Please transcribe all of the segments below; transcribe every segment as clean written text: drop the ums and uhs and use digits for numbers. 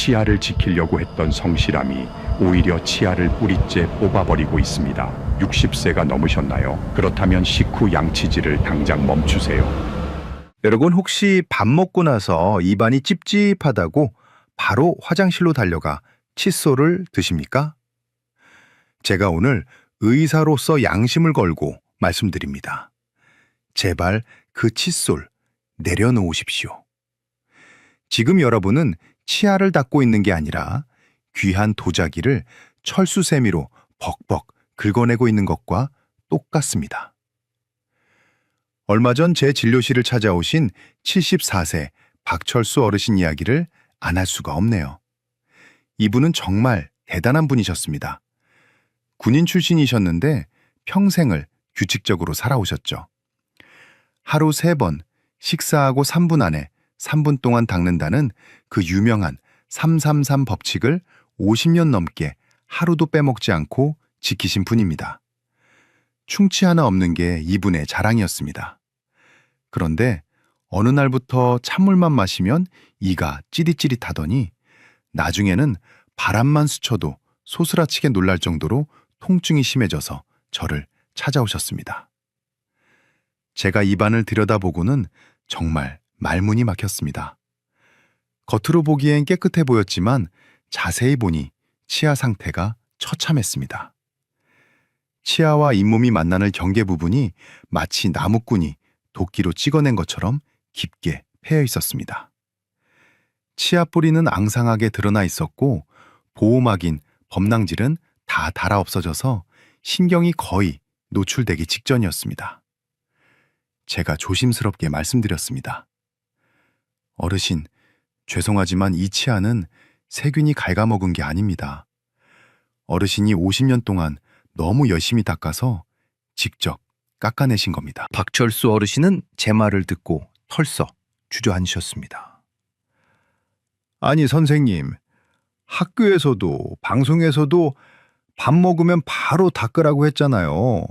치아를 지키려고 했던 성실함이 오히려 치아를 뿌리째 뽑아버리고 있습니다. 60세가 넘으셨나요? 그렇다면 식후 양치질을 당장 멈추세요. 여러분 혹시 밥 먹고 나서 입안이 찝찝하다고 바로 화장실로 달려가 칫솔을 드십니까? 제가 오늘 의사로서 양심을 걸고 말씀드립니다. 제발 그 칫솔 내려놓으십시오. 지금 여러분은 치아를 닦고 있는 게 아니라 귀한 도자기를 철수세미로 벅벅 긁어내고 있는 것과 똑같습니다. 얼마 전 제 진료실을 찾아오신 74세 박철수 어르신 이야기를 안 할 수가 없네요. 이분은 정말 대단한 분이셨습니다. 군인 출신이셨는데 평생을 규칙적으로 살아오셨죠. 하루 3번, 식사하고 3분 안에 3분 동안 닦는다는 그 유명한 333 법칙을 50년 넘게 하루도 빼먹지 않고 지키신 분입니다. 충치 하나 없는 게 이분의 자랑이었습니다. 그런데 어느 날부터 찬물만 마시면 이가 찌릿찌릿하더니 나중에는 바람만 스쳐도 소스라치게 놀랄 정도로 통증이 심해져서 저를 찾아오셨습니다. 제가 입안을 들여다보고는 정말 말문이 막혔습니다. 겉으로 보기엔 깨끗해 보였지만 자세히 보니 치아 상태가 처참했습니다. 치아와 잇몸이 만나는 경계 부분이 마치 나무꾼이 도끼로 찍어낸 것처럼 깊게 패여 있었습니다. 치아 뿌리는 앙상하게 드러나 있었고 보호막인 범낭질은 다 닳아 없어져서 신경이 거의 노출되기 직전이었습니다. 제가 조심스럽게 말씀드렸습니다. 어르신, 죄송하지만 이 치아는 세균이 갉아먹은 게 아닙니다. 어르신이 50년 동안 너무 열심히 닦아서 직접 깎아내신 겁니다. 박철수 어르신은 제 말을 듣고 털썩 주저앉으셨습니다. 아니 선생님, 학교에서도 방송에서도 밥 먹으면 바로 닦으라고 했잖아요.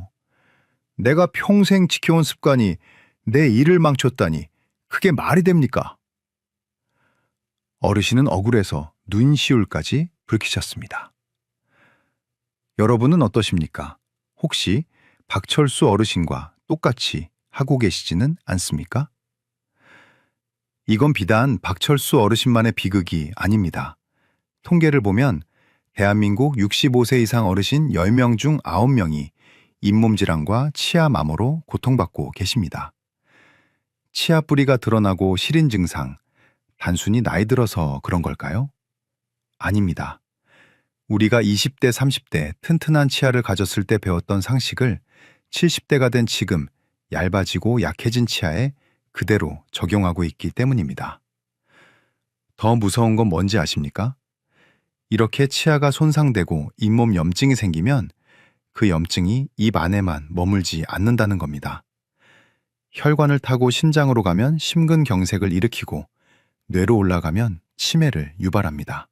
내가 평생 지켜온 습관이 내 일을 망쳤다니 그게 말이 됩니까? 어르신은 억울해서 눈시울까지 붉히셨습니다. 여러분은 어떠십니까? 혹시 박철수 어르신과 똑같이 하고 계시지는 않습니까? 이건 비단 박철수 어르신만의 비극이 아닙니다. 통계를 보면 대한민국 65세 이상 어르신 10명 중 9명이 잇몸 질환과 치아 마모로 고통받고 계십니다. 치아 뿌리가 드러나고 시린 증상, 단순히 나이 들어서 그런 걸까요? 아닙니다. 우리가 20대, 30대 튼튼한 치아를 가졌을 때 배웠던 상식을 70대가 된 지금 얇아지고 약해진 치아에 그대로 적용하고 있기 때문입니다. 더 무서운 건 뭔지 아십니까? 이렇게 치아가 손상되고 잇몸 염증이 생기면 그 염증이 입 안에만 머물지 않는다는 겁니다. 혈관을 타고 심장으로 가면 심근경색을 일으키고 뇌로 올라가면 치매를 유발합니다.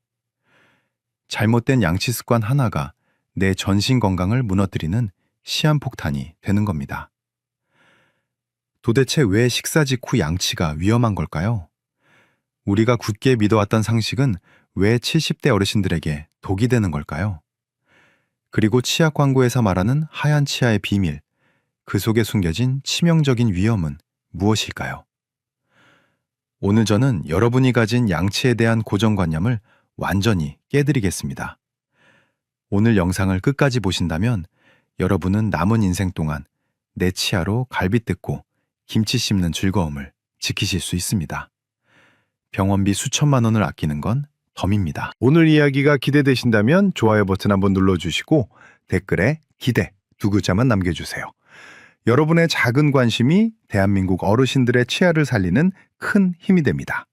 잘못된 양치 습관 하나가 내 전신 건강을 무너뜨리는 시한폭탄이 되는 겁니다. 도대체 왜 식사 직후 양치가 위험한 걸까요? 우리가 굳게 믿어왔던 상식은 왜 70대 어르신들에게 독이 되는 걸까요? 그리고 치약 광고에서 말하는 하얀 치아의 비밀, 그 속에 숨겨진 치명적인 위험은 무엇일까요? 오늘 저는 여러분이 가진 양치에 대한 고정관념을 완전히 깨드리겠습니다. 오늘 영상을 끝까지 보신다면 여러분은 남은 인생 동안 내 치아로 갈비 뜯고 김치 씹는 즐거움을 지키실 수 있습니다. 병원비 수천만 원을 아끼는 건 덤입니다. 오늘 이야기가 기대되신다면 좋아요 버튼 한번 눌러주시고 댓글에 기대 2글자만 남겨주세요. 여러분의 작은 관심이 대한민국 어르신들의 치아를 살리는 큰 힘이 됩니다.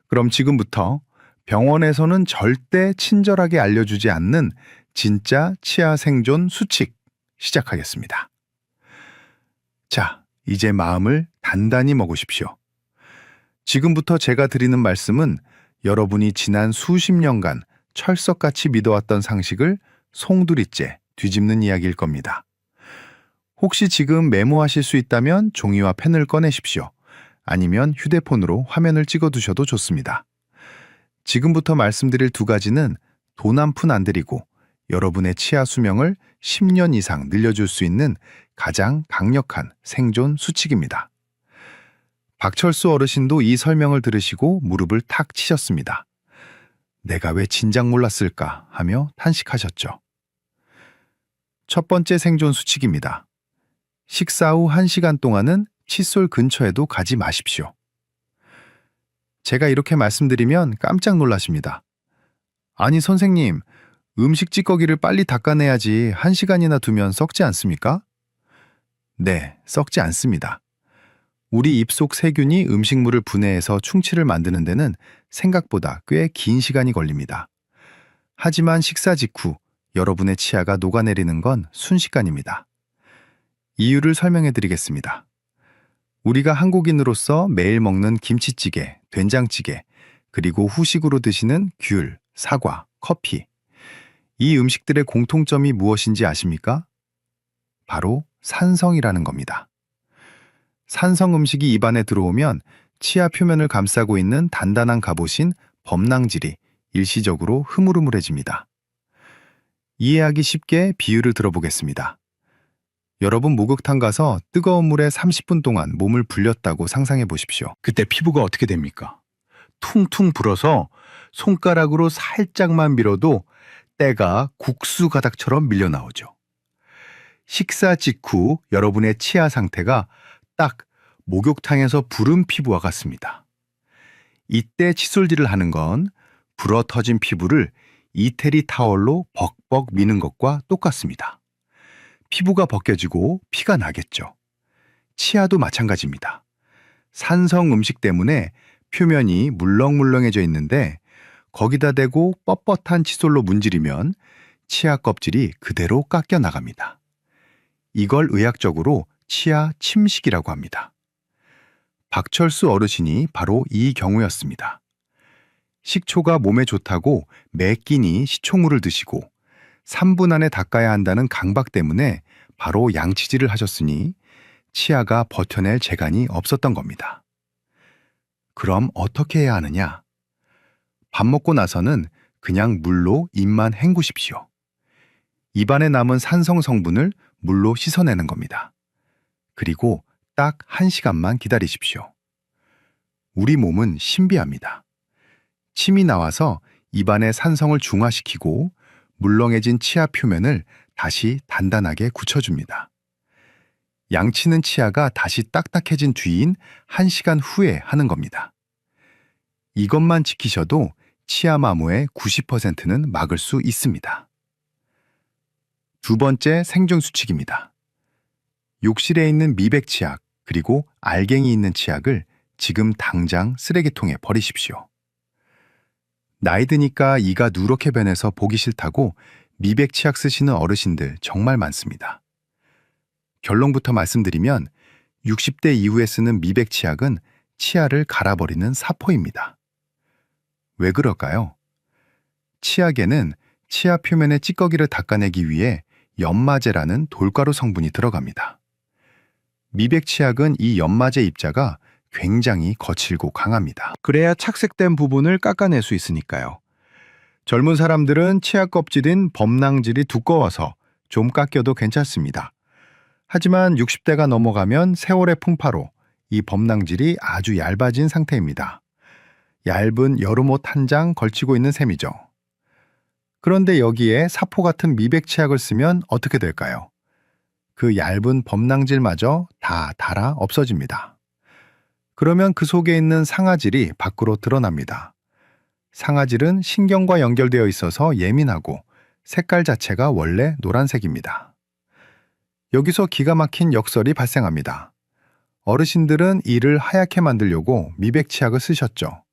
그럼 지금부터 병원에서는 절대 친절하게 알려주지 않는 진짜 치아 생존 수칙 시작하겠습니다. 자, 이제 마음을 단단히 먹으십시오. 지금부터 제가 드리는 말씀은 여러분이 지난 수십 년간 철석같이 믿어왔던 상식을 송두리째 뒤집는 이야기일 겁니다. 혹시 지금 메모하실 수 있다면 종이와 펜을 꺼내십시오. 아니면 휴대폰으로 화면을 찍어두셔도 좋습니다. 지금부터 말씀드릴 두 가지는 돈 한 푼 안 들이고 여러분의 치아 수명을 10년 이상 늘려줄 수 있는 가장 강력한 생존 수칙입니다. 박철수 어르신도 이 설명을 들으시고 무릎을 탁 치셨습니다. 내가 왜 진작 몰랐을까 하며 탄식하셨죠. 첫 번째 생존 수칙입니다. 식사 후 1시간 동안은 칫솔 근처에도 가지 마십시오. 제가 이렇게 말씀드리면 깜짝 놀라십니다. 아니 선생님, 음식 찌꺼기를 빨리 닦아내야지 1시간이나 두면 썩지 않습니까? 네, 썩지 않습니다. 우리 입속 세균이 음식물을 분해해서 충치를 만드는 데는 생각보다 꽤 긴 시간이 걸립니다. 하지만 식사 직후 여러분의 치아가 녹아내리는 건 순식간입니다. 이유를 설명해 드리겠습니다. 우리가 한국인으로서 매일 먹는 김치찌개, 된장찌개, 그리고 후식으로 드시는 귤, 사과, 커피. 이 음식들의 공통점이 무엇인지 아십니까? 바로 산성이라는 겁니다. 산성 음식이 입안에 들어오면 치아 표면을 감싸고 있는 단단한 갑옷인 범낭질이 일시적으로 흐물흐물해집니다. 이해하기 쉽게 비유를 들어보겠습니다. 여러분 목욕탕 가서 뜨거운 물에 30분 동안 몸을 불렸다고 상상해 보십시오. 그때 피부가 어떻게 됩니까? 퉁퉁 불어서 손가락으로 살짝만 밀어도 때가 국수 가닥처럼 밀려 나오죠. 식사 직후 여러분의 치아 상태가 딱 목욕탕에서 부른 피부와 같습니다. 이때 칫솔질을 하는 건 불어 터진 피부를 이태리 타월로 벅벅 미는 것과 똑같습니다. 피부가 벗겨지고 피가 나겠죠. 치아도 마찬가지입니다. 산성 음식 때문에 표면이 물렁물렁해져 있는데 거기다 대고 뻣뻣한 칫솔로 문지르면 치아 껍질이 그대로 깎여 나갑니다. 이걸 의학적으로 치아 침식이라고 합니다. 박철수 어르신이 바로 이 경우였습니다. 식초가 몸에 좋다고 매 끼니 식초물을 드시고 3분 안에 닦아야 한다는 강박 때문에 바로 양치질을 하셨으니 치아가 버텨낼 재간이 없었던 겁니다. 그럼 어떻게 해야 하느냐? 밥 먹고 나서는 그냥 물로 입만 헹구십시오. 입안에 남은 산성 성분을 물로 씻어내는 겁니다. 그리고 딱 1시간만 기다리십시오. 우리 몸은 신비합니다. 침이 나와서 입안의 산성을 중화시키고 물렁해진 치아 표면을 다시 단단하게 굳혀줍니다. 양치는 치아가 다시 딱딱해진 뒤인 1시간 후에 하는 겁니다. 이것만 지키셔도 치아 마모의 90%는 막을 수 있습니다. 두 번째 생존 수칙입니다. 욕실에 있는 미백 치약 그리고 알갱이 있는 치약을 지금 당장 쓰레기통에 버리십시오. 나이 드니까 이가 누렇게 변해서 보기 싫다고 미백 치약 쓰시는 어르신들 정말 많습니다. 결론부터 말씀드리면 60대 이후에 쓰는 미백 치약은 치아를 갈아버리는 사포입니다. 왜 그럴까요? 치약에는 치아 표면의 찌꺼기를 닦아내기 위해 연마제라는 돌가루 성분이 들어갑니다. 미백 치약은 이 연마제 입자가 굉장히 거칠고 강합니다. 그래야 착색된 부분을 깎아낼 수 있으니까요. 젊은 사람들은 치아 껍질인 범낭질이 두꺼워서 좀 깎여도 괜찮습니다. 하지만 60대가 넘어가면 세월의 풍파로 이 범낭질이 아주 얇아진 상태입니다. 얇은 여름옷 한 장 걸치고 있는 셈이죠. 그런데 여기에 사포 같은 미백 치약을 쓰면 어떻게 될까요? 그 얇은 범낭질마저 다 닳아 없어집니다. 그러면 그 속에 있는 상아질이 밖으로 드러납니다. 상아질은 신경과 연결되어 있어서 예민하고 색깔 자체가 원래 노란색입니다. 여기서 기가 막힌 역설이 발생합니다. 어르신들은 이를 하얗게 만들려고 미백 치약을 쓰셨죠.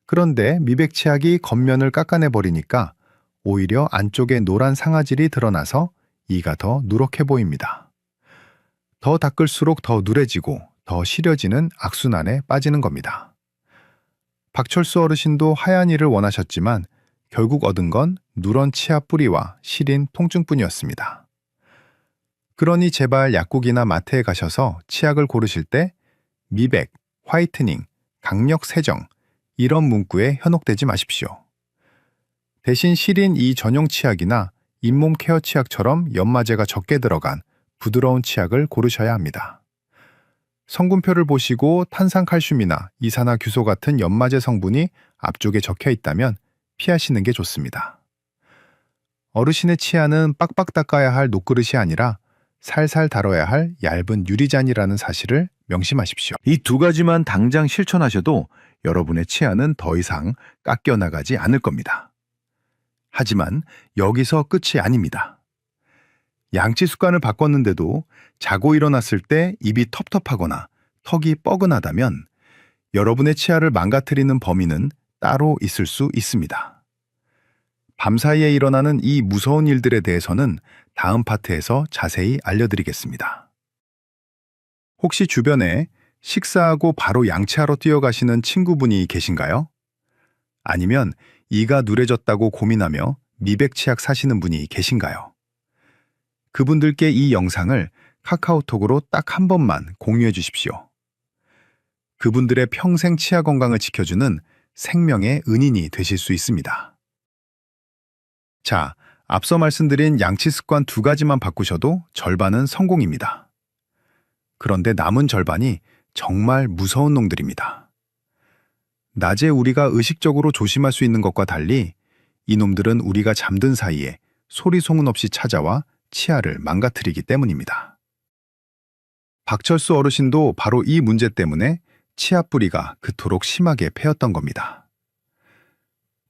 그런데 미백 치약이 겉면을 깎아내버리니까 오히려 안쪽에 노란 상아질이 드러나서 이가 더 누렇게 보입니다. 더 닦을수록 더 누래지고 더 시려지는 악순환에 빠지는 겁니다. 박철수 어르신도 하얀 이를 원하셨지만 결국 얻은 건 누런 치아 뿌리와 시린 통증뿐이었습니다. 그러니 제발 약국이나 마트에 가셔서 치약을 고르실 때 미백, 화이트닝, 강력 세정 이런 문구에 현혹되지 마십시오. 대신 시린 이 전용 치약이나 잇몸 케어 치약처럼 연마제가 적게 들어간 부드러운 치약을 고르셔야 합니다. 성분표를 보시고 탄산칼슘이나 이산화규소 같은 연마제 성분이 앞쪽에 적혀 있다면 피하시는 게 좋습니다. 어르신의 치아는 빡빡 닦아야 할 녹그릇이 아니라 살살 다뤄야 할 얇은 유리잔이라는 사실을 명심하십시오. 이 두 가지만 당장 실천하셔도 여러분의 치아는 더 이상 깎여나가지 않을 겁니다. 하지만 여기서 끝이 아닙니다. 양치 습관을 바꿨는데도 자고 일어났을 때 입이 텁텁하거나 턱이 뻐근하다면 여러분의 치아를 망가뜨리는 범인은 따로 있을 수 있습니다. 밤사이에 일어나는 이 무서운 일들에 대해서는 다음 파트에서 자세히 알려드리겠습니다. 혹시 주변에 식사하고 바로 양치하러 뛰어가시는 친구분이 계신가요? 아니면 이가 누래졌다고 고민하며 미백치약 사시는 분이 계신가요? 그분들께 이 영상을 카카오톡으로 딱 한 번만 공유해 주십시오. 그분들의 평생 치아 건강을 지켜주는 생명의 은인이 되실 수 있습니다. 자, 앞서 말씀드린 양치 습관 두 가지만 바꾸셔도 절반은 성공입니다. 그런데 남은 절반이 정말 무서운 놈들입니다. 낮에 우리가 의식적으로 조심할 수 있는 것과 달리 이놈들은 우리가 잠든 사이에 소리 소문 없이 찾아와 치아를 망가뜨리기 때문입니다. 박철수 어르신도 바로 이 문제 때문에 치아 뿌리가 그토록 심하게 패였던 겁니다.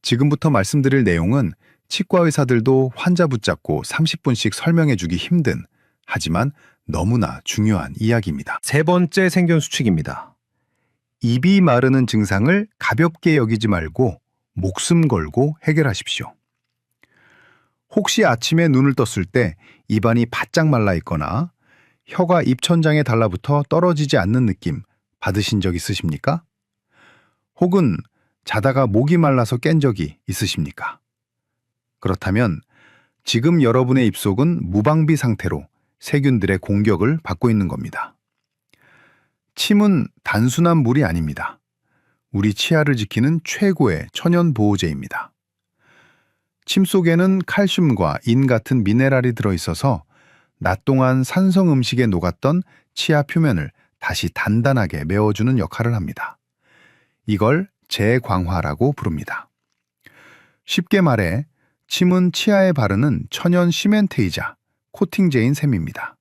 지금부터 말씀드릴 내용은 치과 의사들도 환자 붙잡고 30분씩 설명해주기 힘든, 하지만 너무나 중요한 이야기입니다. 세 번째 생존 수칙입니다. 입이 마르는 증상을 가볍게 여기지 말고 목숨 걸고 해결하십시오. 혹시 아침에 눈을 떴을 때 입안이 바짝 말라 있거나 혀가 입천장에 달라붙어 떨어지지 않는 느낌 받으신 적 있으십니까? 혹은 자다가 목이 말라서 깬 적이 있으십니까? 그렇다면 지금 여러분의 입속은 무방비 상태로 세균들의 공격을 받고 있는 겁니다. 침은 단순한 물이 아닙니다. 우리 치아를 지키는 최고의 천연 보호제입니다. 침 속에는 칼슘과 인 같은 미네랄이 들어있어서 낮 동안 산성 음식에 녹았던 치아 표면을 다시 단단하게 메워주는 역할을 합니다. 이걸 재광화라고 부릅니다. 쉽게 말해 침은 치아에 바르는 천연 시멘트이자 코팅제인 셈입니다.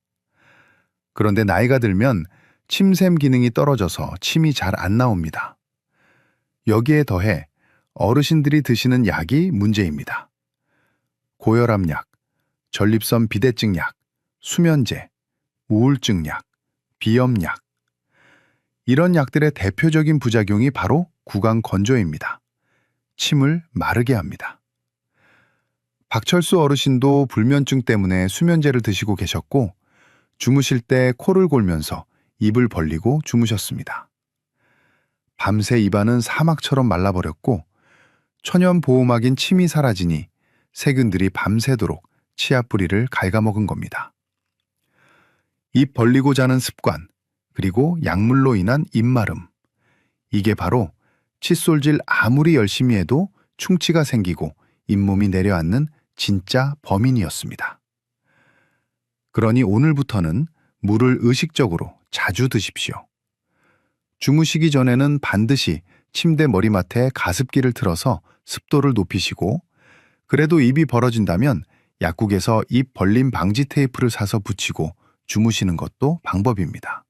그런데 나이가 들면 침샘 기능이 떨어져서 침이 잘 안 나옵니다. 여기에 더해 어르신들이 드시는 약이 문제입니다. 고혈압약, 전립선 비대증약, 수면제, 우울증약, 비염약. 이런 약들의 대표적인 부작용이 바로 구강 건조입니다. 침을 마르게 합니다. 박철수 어르신도 불면증 때문에 수면제를 드시고 계셨고 주무실 때 코를 골면서 입을 벌리고 주무셨습니다. 밤새 입안은 사막처럼 말라버렸고 천연 보호막인 침이 사라지니 세균들이 밤새도록 치아 뿌리를 갉아먹은 겁니다. 입 벌리고 자는 습관, 그리고 약물로 인한 입마름. 이게 바로 칫솔질 아무리 열심히 해도 충치가 생기고 잇몸이 내려앉는 진짜 범인이었습니다. 그러니 오늘부터는 물을 의식적으로 자주 드십시오. 주무시기 전에는 반드시 침대 머리맡에 가습기를 틀어서 습도를 높이시고 그래도 입이 벌어진다면 약국에서 입 벌림 방지 테이프를 사서 붙이고 주무시는 것도 방법입니다.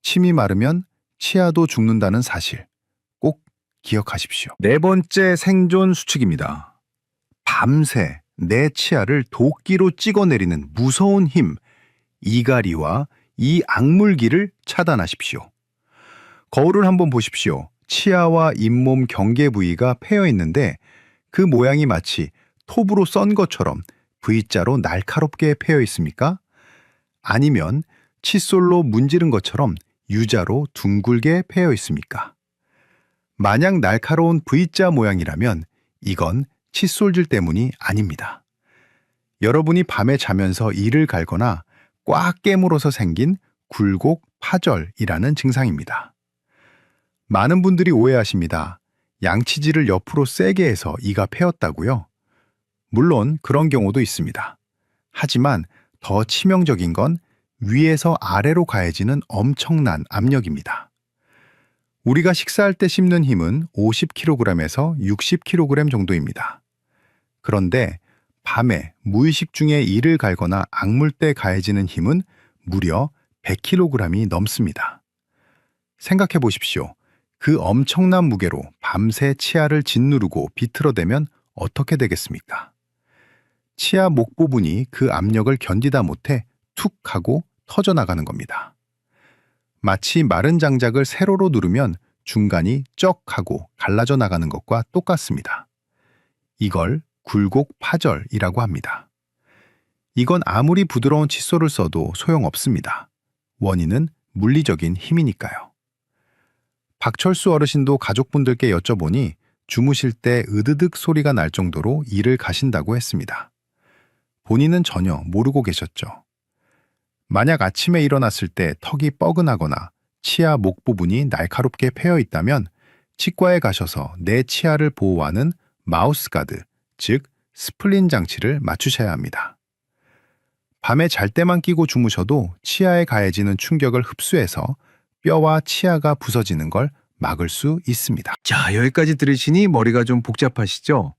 침이 마르면 치아도 죽는다는 사실 꼭 기억하십시오. 네 번째 생존 수칙입니다. 밤새 내 치아를 도끼로 찍어내리는 무서운 힘, 이갈이와 이 악물기를 차단하십시오. 거울을 한번 보십시오. 치아와 잇몸 경계 부위가 패여 있는데 그 모양이 마치 톱으로 썬 것처럼 V자로 날카롭게 패여 있습니까? 아니면 칫솔로 문지른 것처럼 U자로 둥글게 패여 있습니까? 만약 날카로운 V자 모양이라면 이건 칫솔질 때문이 아닙니다. 여러분이 밤에 자면서 이를 갈거나 꽉 깨물어서 생긴 굴곡 파절이라는 증상입니다. 많은 분들이 오해하십니다. 양치질을 옆으로 세게 해서 이가 패였다고요? 물론 그런 경우도 있습니다. 하지만 더 치명적인 건 위에서 아래로 가해지는 엄청난 압력입니다. 우리가 식사할 때 씹는 힘은 50kg에서 60kg 정도입니다. 그런데 밤에 무의식 중에 이를 갈거나 악물 때 가해지는 힘은 무려 100kg이 넘습니다. 생각해 보십시오. 그 엄청난 무게로 밤새 치아를 짓누르고 비틀어대면 어떻게 되겠습니까? 치아 목 부분이 그 압력을 견디다 못해 툭 하고 터져나가는 겁니다. 마치 마른 장작을 세로로 누르면 중간이 쩍 하고 갈라져 나가는 것과 똑같습니다. 이걸 굴곡파절이라고 합니다. 이건 아무리 부드러운 칫솔을 써도 소용없습니다. 원인은 물리적인 힘이니까요. 박철수 어르신도 가족분들께 여쭤보니 주무실 때 으드득 소리가 날 정도로 이를 가신다고 했습니다. 본인은 전혀 모르고 계셨죠. 만약 아침에 일어났을 때 턱이 뻐근하거나 치아 목 부분이 날카롭게 패여 있다면 치과에 가셔서 내 치아를 보호하는 마우스가드, 즉 스플린 장치를 맞추셔야 합니다. 밤에 잘 때만 끼고 주무셔도 치아에 가해지는 충격을 흡수해서 뼈와 치아가 부서지는 걸 막을 수 있습니다. 자, 여기까지 들으시니 머리가 좀 복잡하시죠?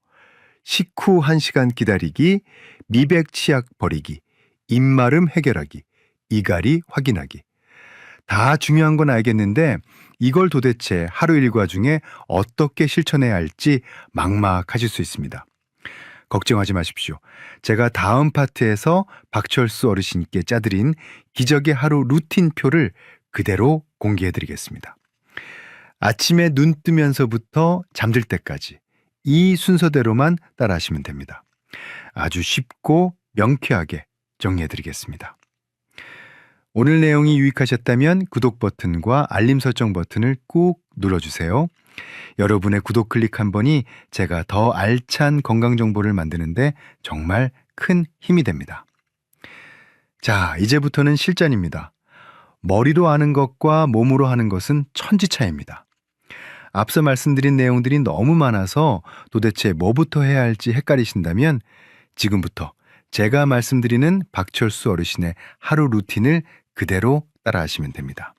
식후 1시간 기다리기, 미백 치약 버리기, 입마름 해결하기, 이갈이 확인하기. 다 중요한 건 알겠는데 이걸 도대체 하루 일과 중에 어떻게 실천해야 할지 막막하실 수 있습니다. 걱정하지 마십시오. 제가 다음 파트에서 박철수 어르신께 짜드린 기적의 하루 루틴표를 그대로 공개해드리겠습니다. 아침에 눈 뜨면서부터 잠들 때까지 이 순서대로만 따라하시면 됩니다. 아주 쉽고 명쾌하게 정리해드리겠습니다. 오늘 내용이 유익하셨다면 구독 버튼과 알림 설정 버튼을 꾹 눌러주세요. 여러분의 구독 클릭 한 번이 제가 더 알찬 건강 정보를 만드는데 정말 큰 힘이 됩니다. 자, 이제부터는 실전입니다. 머리로 하는 것과 몸으로 하는 것은 천지차이입니다. 앞서 말씀드린 내용들이 너무 많아서 도대체 뭐부터 해야 할지 헷갈리신다면 지금부터 제가 말씀드리는 박철수 어르신의 하루 루틴을 그대로 따라하시면 됩니다.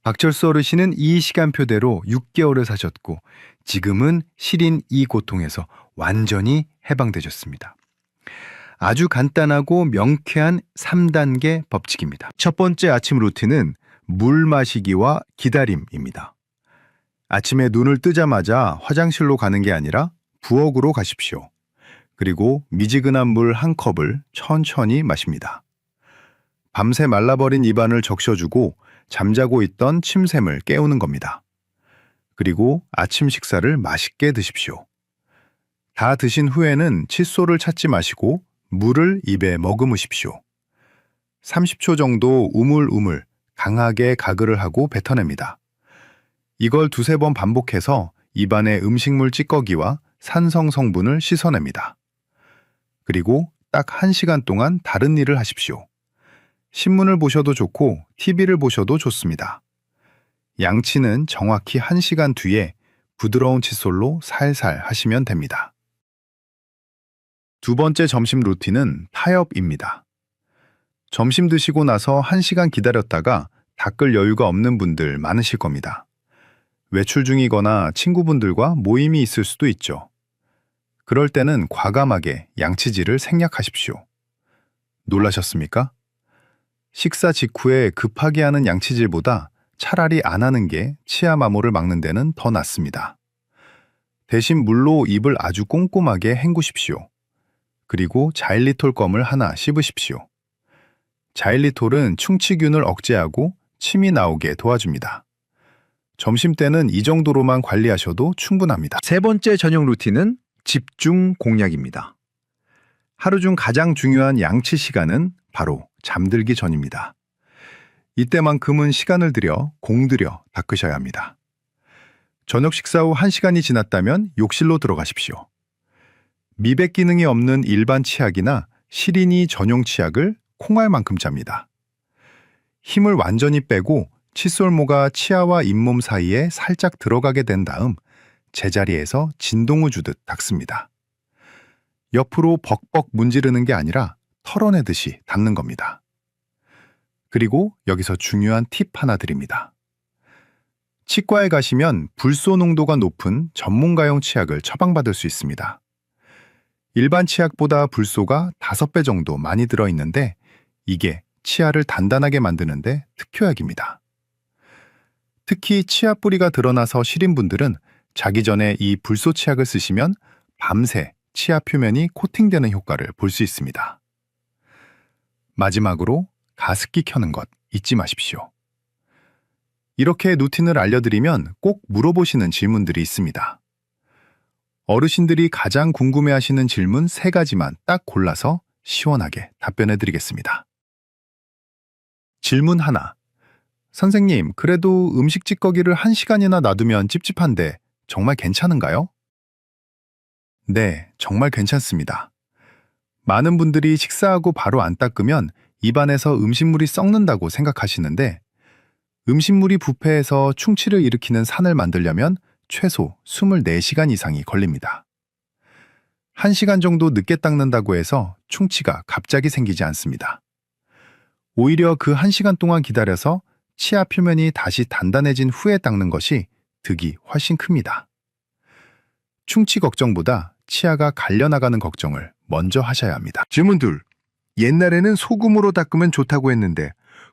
박철수 어르신은 이 시간표대로 6개월을 사셨고 지금은 시린 이 고통에서 완전히 해방되셨습니다. 아주 간단하고 명쾌한 3단계 법칙입니다. 첫 번째 아침 루틴은 물 마시기와 기다림입니다. 아침에 눈을 뜨자마자 화장실로 가는 게 아니라 부엌으로 가십시오. 그리고 미지근한 물 1컵을 천천히 마십니다. 밤새 말라버린 입안을 적셔주고 잠자고 있던 침샘을 깨우는 겁니다. 그리고 아침 식사를 맛있게 드십시오. 다 드신 후에는 칫솔을 찾지 마시고 물을 입에 머금으십시오. 30초 정도 우물우물 강하게 가글을 하고 뱉어냅니다. 이걸 2-3번 반복해서 입안의 음식물 찌꺼기와 산성 성분을 씻어냅니다. 그리고 딱 1시간 동안 다른 일을 하십시오. 신문을 보셔도 좋고 TV를 보셔도 좋습니다. 양치는 정확히 1시간 뒤에 부드러운 칫솔로 살살 하시면 됩니다. 두 번째 점심 루틴은 타협입니다. 점심 드시고 나서 1시간 기다렸다가 닦을 여유가 없는 분들 많으실 겁니다. 외출 중이거나 친구분들과 모임이 있을 수도 있죠. 그럴 때는 과감하게 양치질을 생략하십시오. 놀라셨습니까? 식사 직후에 급하게 하는 양치질보다 차라리 안 하는 게 치아 마모를 막는 데는 더 낫습니다. 대신 물로 입을 아주 꼼꼼하게 헹구십시오. 그리고 자일리톨 껌을 하나 씹으십시오. 자일리톨은 충치균을 억제하고 침이 나오게 도와줍니다. 점심때는 이 정도로만 관리하셔도 충분합니다. 세 번째 저녁 루틴은 집중 공략입니다. 하루 중 가장 중요한 양치 시간은 바로 잠들기 전입니다. 이때만큼은 시간을 들여 공들여 닦으셔야 합니다. 저녁 식사 후 1시간이 지났다면 욕실로 들어가십시오. 미백 기능이 없는 일반 치약이나 시린이 전용 치약을 콩알만큼 짭니다. 힘을 완전히 빼고 칫솔모가 치아와 잇몸 사이에 살짝 들어가게 된 다음 제자리에서 진동을 주듯 닦습니다. 옆으로 벅벅 문지르는 게 아니라 털어내듯이 닦는 겁니다. 그리고 여기서 중요한 팁 하나 드립니다. 치과에 가시면 불소 농도가 높은 전문가용 치약을 처방받을 수 있습니다. 일반 치약보다 불소가 5배 정도 많이 들어있는데 이게 치아를 단단하게 만드는데 특효약입니다. 특히 치아 뿌리가 드러나서 시린 분들은 자기 전에 이 불소 치약을 쓰시면 밤새 치아 표면이 코팅되는 효과를 볼 수 있습니다. 마지막으로 가습기 켜는 것 잊지 마십시오. 이렇게 루틴을 알려드리면 꼭 물어보시는 질문들이 있습니다. 어르신들이 가장 궁금해하시는 질문 3가지만 딱 골라서 시원하게 답변해드리겠습니다. 질문 1. 선생님, 그래도 음식 찌꺼기를 1시간이나 놔두면 찝찝한데 정말 괜찮은가요? 네, 정말 괜찮습니다. 많은 분들이 식사하고 바로 안 닦으면 입안에서 음식물이 썩는다고 생각하시는데 음식물이 부패해서 충치를 일으키는 산을 만들려면 최소 24시간 이상이 걸립니다. 1시간 정도 늦게 닦는다고 해서 충치가 갑자기 생기지 않습니다. 오히려 그 1시간 동안 기다려서 치아 표면이 다시 단단해진 후에 닦는 것이 득이 훨씬 큽니다. 충치 걱정보다 치아가 갈려나가는 걱정을 먼저 하셔야 합니다. 질문 2. 옛날에는 소금으로 닦으면 좋다고 했는데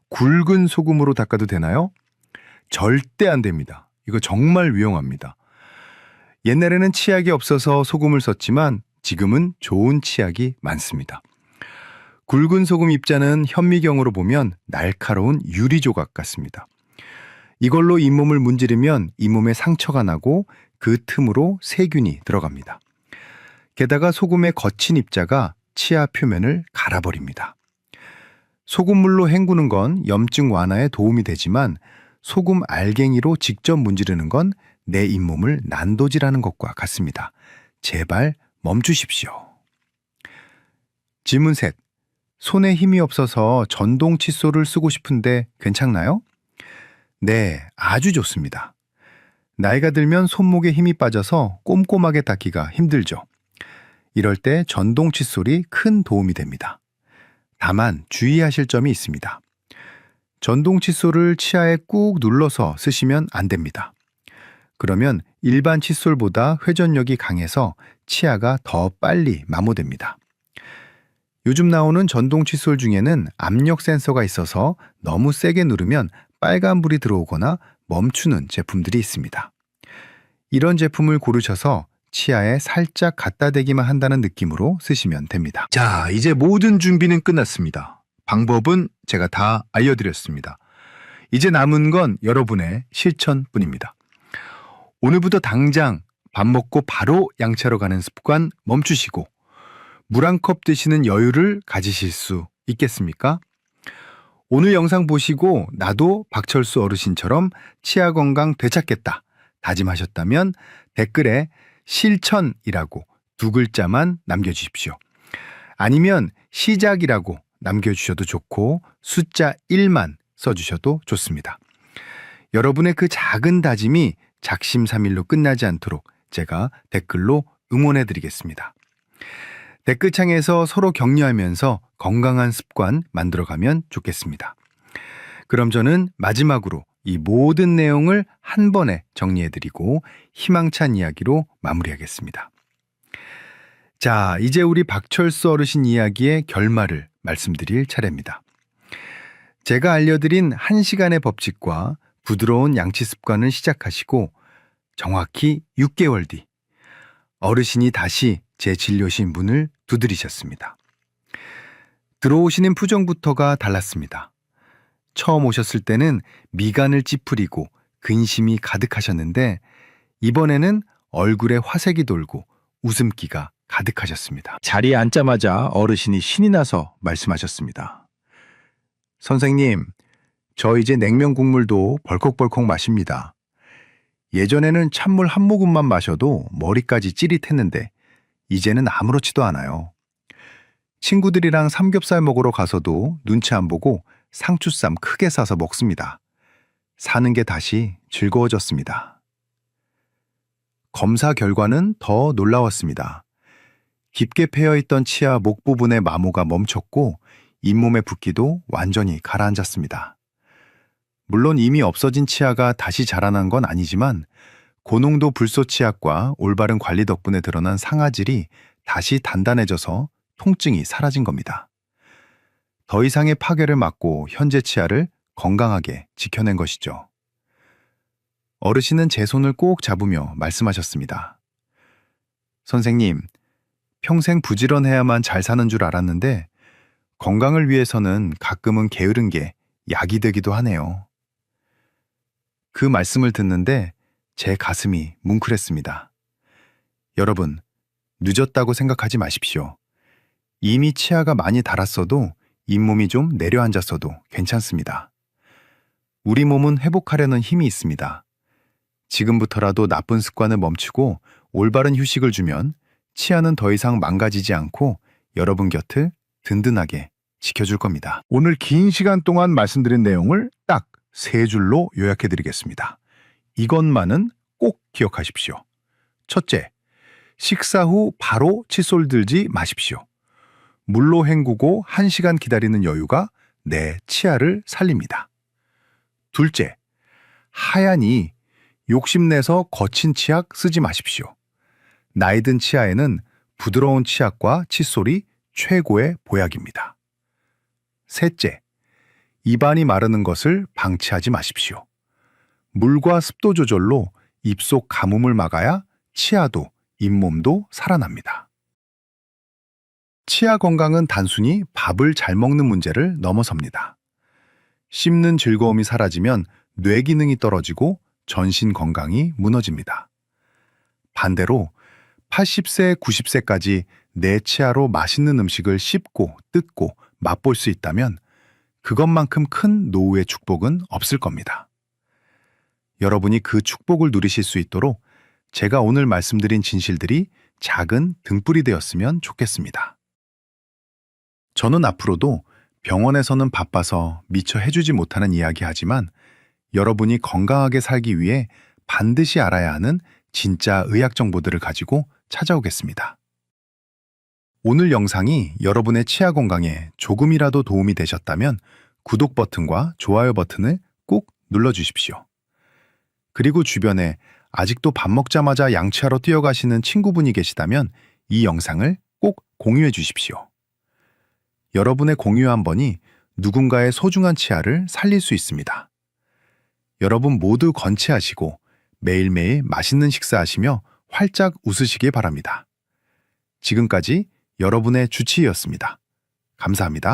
굵은 소금으로 닦아도 되나요? 절대 안 됩니다. 이거 정말 위험합니다. 옛날에는 치약이 없어서 소금을 썼지만 지금은 좋은 치약이 많습니다. 굵은 소금 입자는 현미경으로 보면 날카로운 유리 조각 같습니다. 이걸로 잇몸을 문지르면 잇몸에 상처가 나고 그 틈으로 세균이 들어갑니다. 게다가 소금의 거친 입자가 치아 표면을 갈아버립니다. 소금물로 헹구는 건 염증 완화에 도움이 되지만 소금 알갱이로 직접 문지르는 건 내 잇몸을 난도질하는 것과 같습니다. 제발 멈추십시오. 질문 3. 손에 힘이 없어서 전동 칫솔을 쓰고 싶은데 괜찮나요? 네, 아주 좋습니다. 나이가 들면 손목에 힘이 빠져서 꼼꼼하게 닦기가 힘들죠. 이럴 때 전동 칫솔이 큰 도움이 됩니다. 다만 주의하실 점이 있습니다. 전동 칫솔을 치아에 꾹 눌러서 쓰시면 안 됩니다. 그러면 일반 칫솔보다 회전력이 강해서 치아가 더 빨리 마모됩니다. 요즘 나오는 전동 칫솔 중에는 압력 센서가 있어서 너무 세게 누르면 빨간불이 들어오거나 멈추는 제품들이 있습니다. 이런 제품을 고르셔서 치아에 살짝 갖다 대기만 한다는 느낌으로 쓰시면 됩니다. 자, 이제 모든 준비는 끝났습니다. 방법은 제가 다 알려드렸습니다. 이제 남은 건 여러분의 실천뿐입니다. 오늘부터 당장 밥 먹고 바로 양치하러 가는 습관 멈추시고 물 한 컵 드시는 여유를 가지실 수 있겠습니까? 오늘 영상 보시고 나도 박철수 어르신처럼 치아 건강 되찾겠다 다짐하셨다면 댓글에 실천이라고 2글자만 남겨주십시오. 아니면 시작이라고 남겨주셔도 좋고 숫자 1만 써주셔도 좋습니다. 여러분의 그 작은 다짐이 작심삼일로 끝나지 않도록 제가 댓글로 응원해드리겠습니다. 댓글창에서 서로 격려하면서 건강한 습관 만들어가면 좋겠습니다. 그럼 저는 마지막으로 이 모든 내용을 한 번에 정리해드리고 희망찬 이야기로 마무리하겠습니다. 자, 이제 우리 박철수 어르신 이야기의 결말을 말씀드릴 차례입니다. 제가 알려드린 1시간의 법칙과 부드러운 양치 습관을 시작하시고 정확히 6개월 뒤 어르신이 다시 제 진료실 문을 두드리셨습니다. 들어오시는 표정부터가 달랐습니다. 처음 오셨을 때는 미간을 찌푸리고 근심이 가득하셨는데 이번에는 얼굴에 화색이 돌고 웃음기가 가득하셨습니다. 자리에 앉자마자 어르신이 신이 나서 말씀하셨습니다. 선생님, 저 이제 냉면 국물도 벌컥벌컥 마십니다. 예전에는 찬물 한 모금만 마셔도 머리까지 찌릿했는데 이제는 아무렇지도 않아요. 친구들이랑 삼겹살 먹으러 가서도 눈치 안 보고 상추쌈 크게 싸서 먹습니다. 사는 게 다시 즐거워졌습니다. 검사 결과는 더 놀라웠습니다. 깊게 패여있던 치아 목 부분의 마모가 멈췄고 잇몸의 붓기도 완전히 가라앉았습니다. 물론 이미 없어진 치아가 다시 자라난 건 아니지만 고농도 불소 치약과 올바른 관리 덕분에 드러난 상아질이 다시 단단해져서 통증이 사라진 겁니다. 더 이상의 파괴를 막고 현재 치아를 건강하게 지켜낸 것이죠. 어르신은 제 손을 꼭 잡으며 말씀하셨습니다. 선생님, 평생 부지런해야만 잘 사는 줄 알았는데 건강을 위해서는 가끔은 게으른 게 약이 되기도 하네요. 그 말씀을 듣는데 제 가슴이 뭉클했습니다. 여러분, 늦었다고 생각하지 마십시오. 이미 치아가 많이 닳았어도 잇몸이 좀 내려앉았어도 괜찮습니다. 우리 몸은 회복하려는 힘이 있습니다. 지금부터라도 나쁜 습관을 멈추고 올바른 휴식을 주면 치아는 더 이상 망가지지 않고 여러분 곁을 든든하게 지켜줄 겁니다. 오늘 긴 시간 동안 말씀드린 내용을 딱 3줄로 요약해 드리겠습니다. 이것만은 꼭 기억하십시오. 첫째, 식사 후 바로 칫솔 들지 마십시오. 물로 헹구고 1시간 기다리는 여유가 내 치아를 살립니다. 둘째, 하얀이 욕심내서 거친 치약 쓰지 마십시오. 나이 든 치아에는 부드러운 치약과 칫솔이 최고의 보약입니다. 셋째, 입안이 마르는 것을 방치하지 마십시오. 물과 습도 조절로 입속 가뭄을 막아야 치아도 잇몸도 살아납니다. 치아 건강은 단순히 밥을 잘 먹는 문제를 넘어섭니다. 씹는 즐거움이 사라지면 뇌 기능이 떨어지고 전신 건강이 무너집니다. 반대로 80세, 90세까지 내 치아로 맛있는 음식을 씹고 뜯고 맛볼 수 있다면 그것만큼 큰 노후의 축복은 없을 겁니다. 여러분이 그 축복을 누리실 수 있도록 제가 오늘 말씀드린 진실들이 작은 등불이 되었으면 좋겠습니다. 저는 앞으로도 병원에서는 바빠서 미처 해주지 못하는 이야기 하지만 여러분이 건강하게 살기 위해 반드시 알아야 하는 진짜 의학 정보들을 가지고 찾아오겠습니다. 오늘 영상이 여러분의 치아 건강에 조금이라도 도움이 되셨다면 구독 버튼과 좋아요 버튼을 꼭 눌러주십시오. 그리고 주변에 아직도 밥 먹자마자 양치하러 뛰어가시는 친구분이 계시다면 이 영상을 꼭 공유해 주십시오. 여러분의 공유 한 번이 누군가의 소중한 치아를 살릴 수 있습니다. 여러분 모두 건치하시고 매일매일 맛있는 식사하시며 활짝 웃으시길 바랍니다. 지금까지 여러분의 주치의였습니다. 감사합니다.